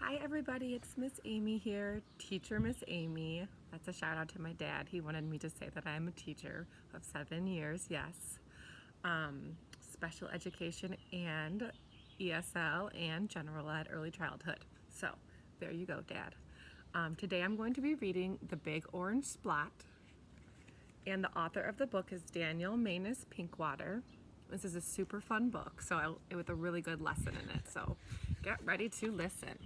Hi everybody, it's Miss Amy here, Teacher Miss Amy. That's a shout out to my dad. He wanted me to say that I'm a teacher of 7 years, yes. Special education and ESL and general ed early childhood. So there you go, Dad. Today I'm going to be reading The Big Orange Splot, and the author of the book is Daniel Manus Pinkwater. This is a super fun book, with a really good lesson in it. So get ready to listen.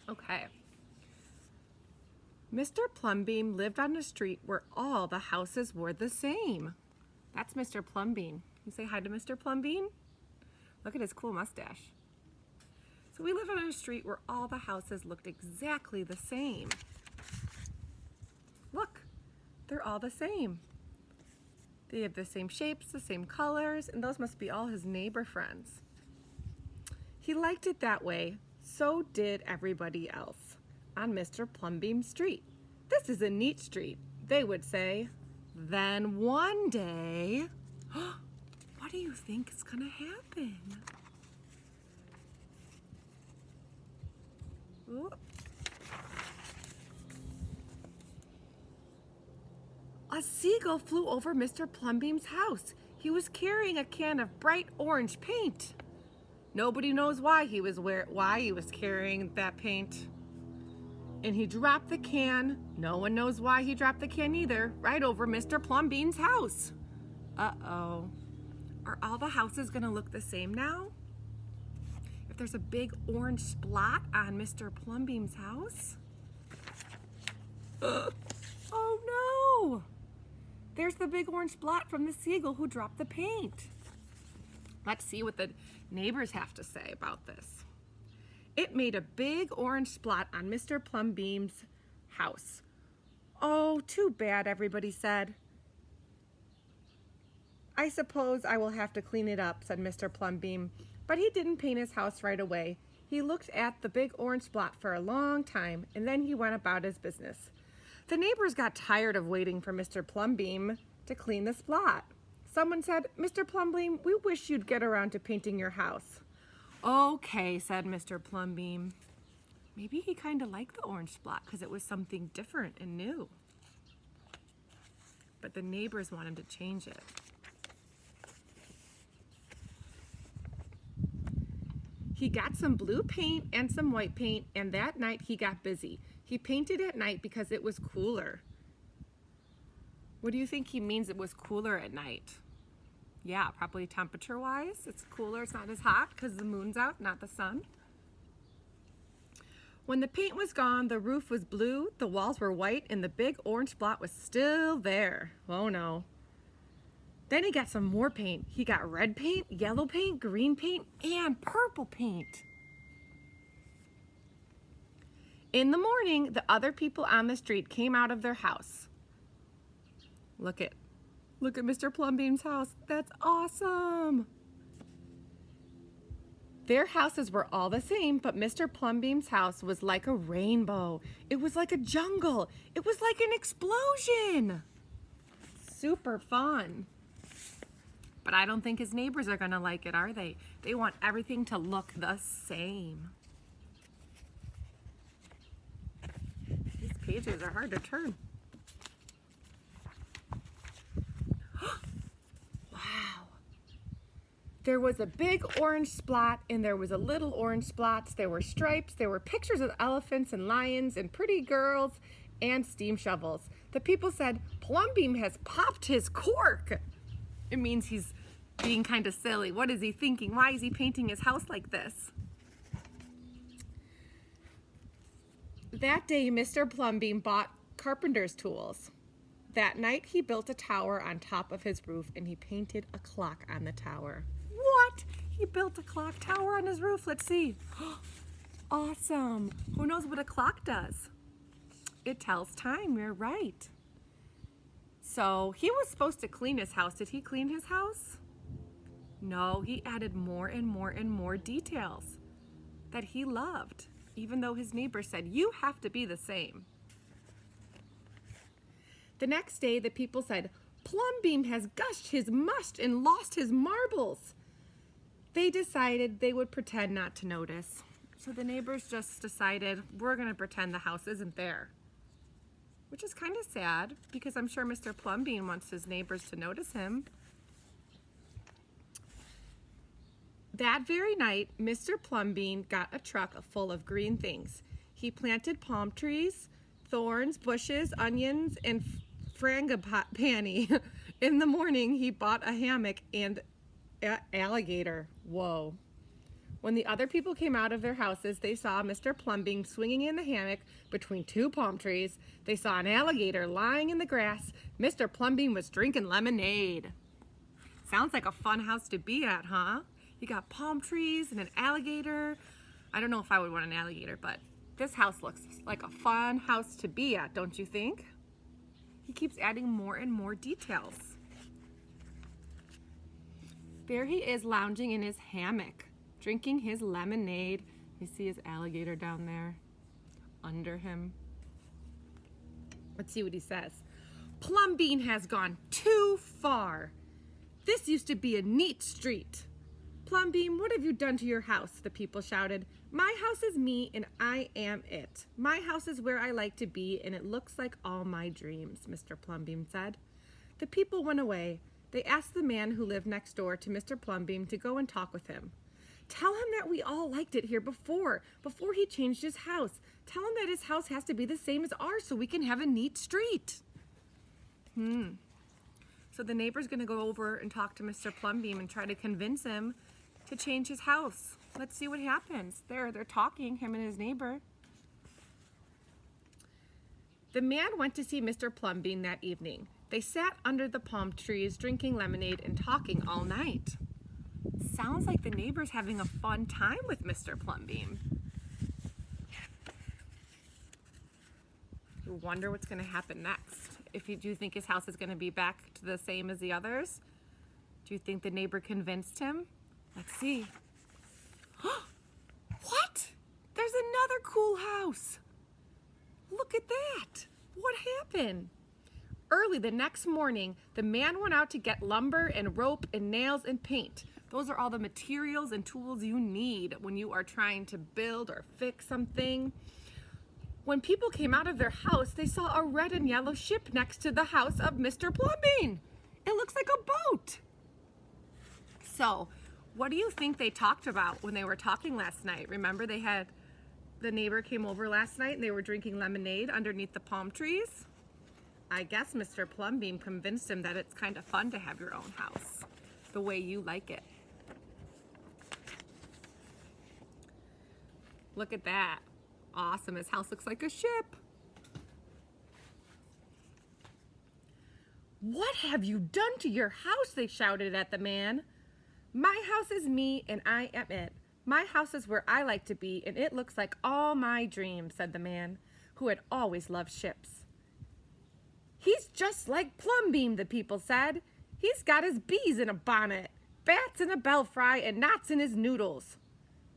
Okay. Mr. Plumbeam lived on a street where all the houses were the same. That's Mr. Plumbeam. You say hi to Mr. Plumbeam? Look at his cool mustache. So we live on a street where all the houses looked exactly the same. Look, they're all the same. They have the same shapes, the same colors, and those must be all his neighbor friends. He liked it that way. So did everybody else on Mr. Plumbeam Street. This is a neat street, they would say. Then one day, what do you think is gonna happen? Ooh. A seagull flew over Mr. Plumbeam's house. He was carrying a can of bright orange paint. Nobody knows why he was carrying that paint. And he dropped the can. No one knows why he dropped the can either. Right over Mr. Plumbeam's house. Uh-oh. Are all the houses gonna look the same now? If there's a big orange splot on Mr. Plumbeam's house? Oh no! There's the big orange splot from the seagull who dropped the paint. Let's see what the neighbors have to say about this. It made a big orange splot on Mr. Plumbeam's house. Oh, too bad, everybody said. I suppose I will have to clean it up, said Mr. Plumbeam, but he didn't paint his house right away. He looked at the big orange spot for a long time, and then he went about his business. The neighbors got tired of waiting for Mr. Plumbeam to clean the splot. Someone said, Mr. Plumbeam, we wish you'd get around to painting your house. Okay, said Mr. Plumbeam. Maybe he kind of liked the orange spot because it was something different and new. But the neighbors want him to change it. He got some blue paint and some white paint, and that night he got busy. He painted at night because it was cooler. What do you think he means it was cooler at night? Yeah, probably temperature-wise. It's cooler, it's not as hot because the moon's out, not the sun. When the paint was gone, the roof was blue, the walls were white, and the big orange spot was still there. Oh no. Then he got some more paint. He got red paint, yellow paint, green paint, and purple paint. In the morning, the other people on the street came out of their house. Look at Mr. Plumbeam's house. That's awesome. Their houses were all the same, but Mr. Plumbeam's house was like a rainbow. It was like a jungle. It was like an explosion. Super fun. But I don't think his neighbors are gonna like it, are they? They want everything to look the same. These pages are hard to turn. Wow. There was a big orange splot and there was a little orange splots. There were stripes, there were pictures of elephants and lions and pretty girls and steam shovels. The people said, Plumbeam has popped his cork. It means he's being kind of silly. What is he thinking? Why is he painting his house like this? That day, Mr. Plumbeam bought carpenter's tools. That night, he built a tower on top of his roof and he painted a clock on the tower. What? He built a clock tower on his roof. Let's see. Awesome. Who knows what a clock does? It tells time. You're right. So he was supposed to clean his house. Did he clean his house? No, he added more and more and more details that he loved, even though his neighbor said, you have to be the same. The next day, the people said, Plumbeam has gushed his must and lost his marbles. They decided they would pretend not to notice. So the neighbors just decided, we're going to pretend the house isn't there. Which is kind of sad, because I'm sure Mr. Plumbean wants his neighbors to notice him. That very night, Mr. Plumbean got a truck full of green things. He planted palm trees, thorns, bushes, onions, and frangipani. In the morning, he bought a hammock and alligator. Whoa. When the other people came out of their houses, they saw Mr. Plumbean swinging in the hammock between two palm trees. They saw an alligator lying in the grass. Mr. Plumbean was drinking lemonade. Sounds like a fun house to be at, huh? You got palm trees and an alligator. I don't know if I would want an alligator, but this house looks like a fun house to be at, don't you think? He keeps adding more and more details. There he is lounging in his hammock, drinking his lemonade. You see his alligator down there under him. Let's see what he says. Plumbean has gone too far. This used to be a neat street. Plumbean, what have you done to your house? The people shouted. My house is me and I am it. My house is where I like to be and it looks like all my dreams, Mr. Plumbean said. The people went away. They asked the man who lived next door to Mr. Plumbean to go and talk with him. Tell him that we all liked it here before he changed his house. Tell him that his house has to be the same as ours so we can have a neat street. So the neighbor's gonna go over and talk to Mr. Plumbean and try to convince him to change his house. Let's see what happens. They're talking, him and his neighbor. The man went to see Mr. Plumbean that evening. They sat under the palm trees drinking lemonade and talking all night. Sounds like the neighbor's having a fun time with Mr. Plumbean. You wonder what's going to happen next. Do you think his house is going to be back to the same as the others? Do you think the neighbor convinced him? Let's see. What? There's another cool house. Look at that. What happened? Early the next morning, the man went out to get lumber and rope and nails and paint. Those are all the materials and tools you need when you are trying to build or fix something. When people came out of their house, they saw a red and yellow ship next to the house of Mr. Plumbean. It looks like a boat. So, what do you think they talked about when they were talking last night? Remember the neighbor came over last night and they were drinking lemonade underneath the palm trees? I guess Mr. Plumbean convinced him that it's kind of fun to have your own house the way you like it. Look at that. Awesome. His house looks like a ship. What have you done to your house? They shouted at the man. My house is me and I am it. My house is where I like to be and it looks like all my dreams, said the man, who had always loved ships. He's just like Plumbean, the people said. He's got his bees in a bonnet, bats in a belfry, and knots in his noodles.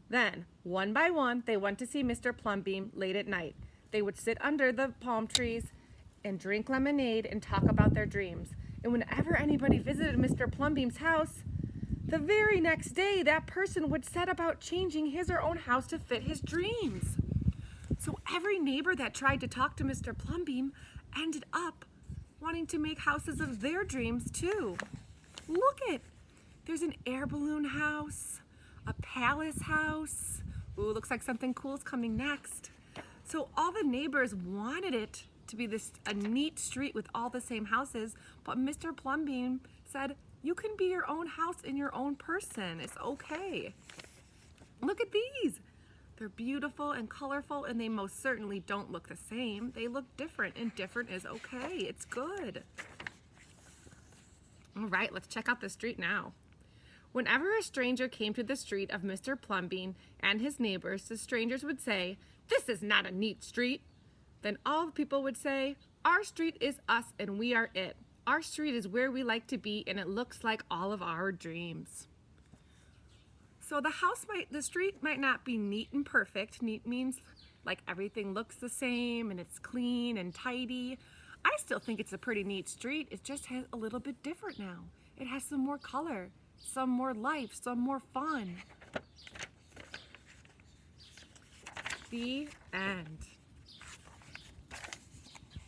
Then, one by one, they went to see Mr. Plumbean late at night. They would sit under the palm trees and drink lemonade and talk about their dreams. And whenever anybody visited Mr. Plumbean's house, the very next day, that person would set about changing his or own house to fit his dreams. So every neighbor that tried to talk to Mr. Plumbean ended up wanting to make houses of their dreams too. Look it! There's an air balloon house, a palace house. Ooh, looks like something cool is coming next. So all the neighbors wanted it to be a neat street with all the same houses, but Mr. Plumbean said, you can be your own house and your own person. It's okay. Look at these. They're beautiful and colorful, and they most certainly don't look the same. They look different, and different is okay. It's good. All right, let's check out the street now. Whenever a stranger came to the street of Mr. Plumbean and his neighbors, the strangers would say, this is not a neat street. Then all the people would say, our street is us and we are it. Our street is where we like to be and it looks like all of our dreams. So the street might not be neat and perfect. Neat means like everything looks the same and it's clean and tidy. I still think it's a pretty neat street. It just has a little bit different now. It has some more color, some more life, some more fun. The end.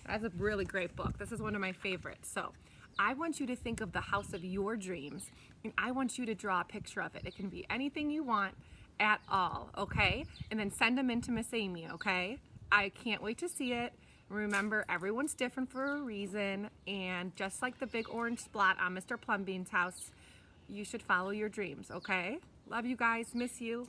That's a really great book. This is one of my favorites. So I want you to think of the house of your dreams, and I want you to draw a picture of it. It can be anything you want at all, okay? And then send them in to Miss Amy, okay? I can't wait to see it. Remember, everyone's different for a reason, and just like the big orange splot on Mr. Plumbean's house, you should follow your dreams, okay? Love you guys. Miss you.